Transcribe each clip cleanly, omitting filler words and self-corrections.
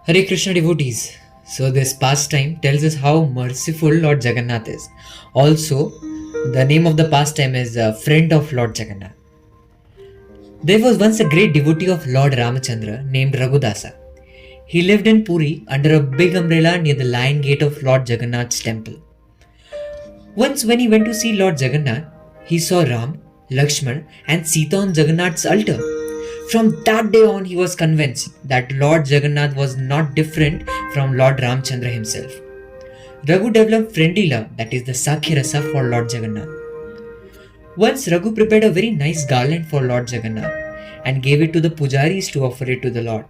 Hare Krishna devotees. So this pastime tells us how merciful Lord Jagannath is. Also, the name of the pastime is Friend of Lord Jagannath. There was once a great devotee of Lord Ramachandra named Raghu Dasa. He lived in Puri under a big umbrella near the lion gate of Lord Jagannath's temple. Once when he went to see Lord Jagannath, he saw Ram, Lakshman and Sita on Jagannath's altar. From that day on, he was convinced that Lord Jagannath was not different from Lord Ramchandra himself. Raghu developed friendly love, that is the Sakya Rasa, for Lord Jagannath. Once Raghu prepared a very nice garland for Lord Jagannath and gave it to the pujaris to offer it to the Lord.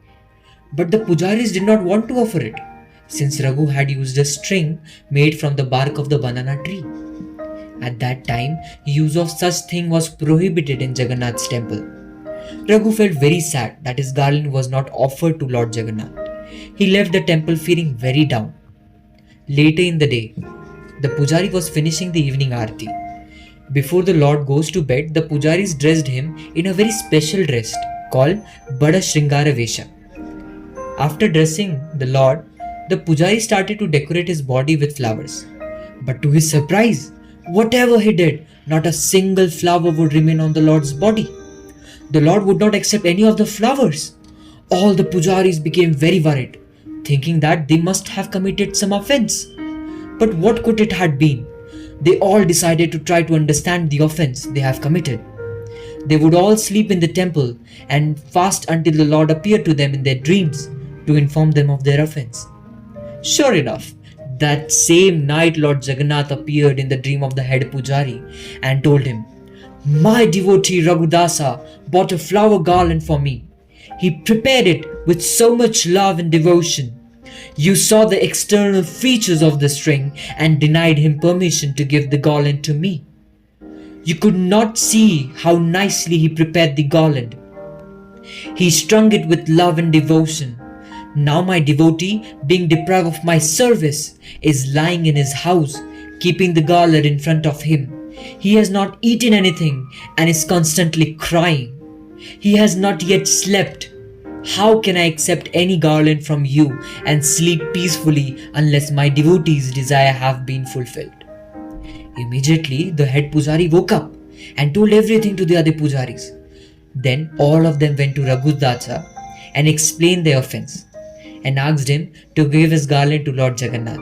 But the pujaris did not want to offer it, since Raghu had used a string made from the bark of the banana tree. At that time, use of such thing was prohibited in Jagannath's temple. Raghu felt very sad that his garland was not offered to Lord Jagannath. He left the temple feeling very down. Later in the day, the pujari was finishing the evening aarti. Before the Lord goes to bed, the pujaris dressed him in a very special dress called Bada Shringara Vesha. After dressing the Lord, the pujari started to decorate his body with flowers. But to his surprise, whatever he did, not a single flower would remain on the Lord's body. The Lord would not accept any of the flowers. All the pujaris became very worried, thinking that they must have committed some offense. But what could it have been? They all decided to try to understand the offense they have committed. They would all sleep in the temple and fast until the Lord appeared to them in their dreams to inform them of their offense. Sure enough, that same night Lord Jagannath appeared in the dream of the head pujari and told him, "My devotee Raghu Dasa bought a flower garland for me. He prepared it with so much love and devotion. You saw the external features of the string and denied him permission to give the garland to me. You could not see how nicely he prepared the garland. He strung it with love and devotion. Now my devotee, being deprived of my service, is lying in his house, keeping the garland in front of him. He has not eaten anything and is constantly crying. He has not yet slept. How can I accept any garland from you and sleep peacefully unless my devotee's desire have been fulfilled?" Immediately, the head pujari woke up and told everything to the other pujaris. Then all of them went to Raghu Dasa and explained their offense and asked him to give his garland to Lord Jagannath.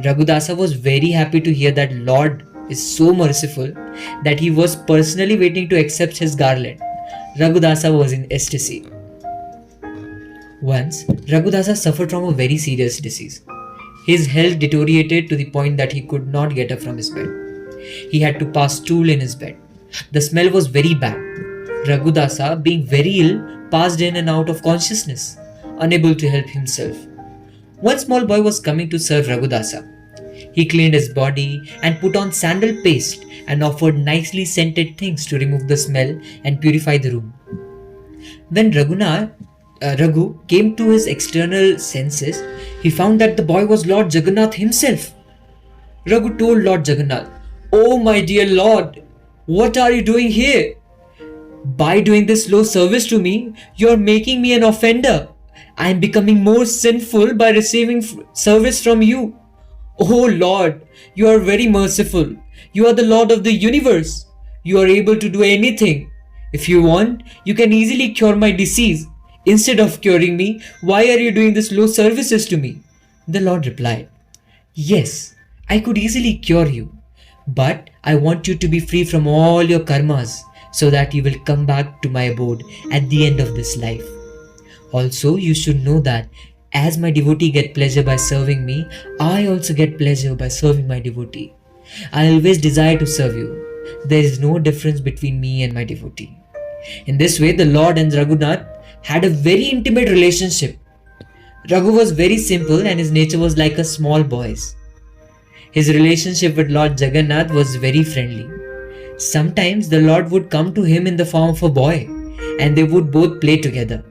Raghu Dasa was very happy to hear that Lord is so merciful that he was personally waiting to accept his garland. Raghu Dasa was in ecstasy. Once, Raghu Dasa suffered from a very serious disease. His health deteriorated to the point that he could not get up from his bed. He had to pass stool in his bed. The smell was very bad. Raghu Dasa, being very ill, passed in and out of consciousness, unable to help himself. One small boy was coming to serve Raghu Dasa. He cleaned his body and put on sandal paste and offered nicely scented things to remove the smell and purify the room. When Raghu came to his external senses, he found that the boy was Lord Jagannath himself. Raghu told Lord Jagannath, "Oh my dear Lord, what are you doing here? By doing this low service to me, you are making me an offender. I am becoming more sinful by receiving service from you. Oh Lord, you are very merciful. You are the Lord of the universe. You are able to do anything. If you want, you can easily cure my disease. Instead of curing me, why are you doing this low services to me?" The Lord replied, "Yes, I could easily cure you, but I want you to be free from all your karmas so that you will come back to my abode at the end of this life. Also, you should know that as my devotee get pleasure by serving me, I also get pleasure by serving my devotee. I always desire to serve you. There is no difference between me and my devotee." In this way, the Lord and Raghunath had a very intimate relationship. Raghu was very simple and his nature was like a small boy's. His relationship with Lord Jagannath was very friendly. Sometimes the Lord would come to him in the form of a boy and they would both play together.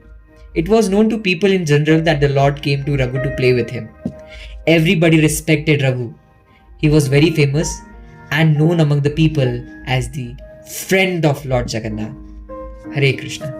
It was known to people in general that the Lord came to Raghu to play with him. Everybody respected Raghu. He was very famous and known among the people as the friend of Lord Jagannath. Hare Krishna.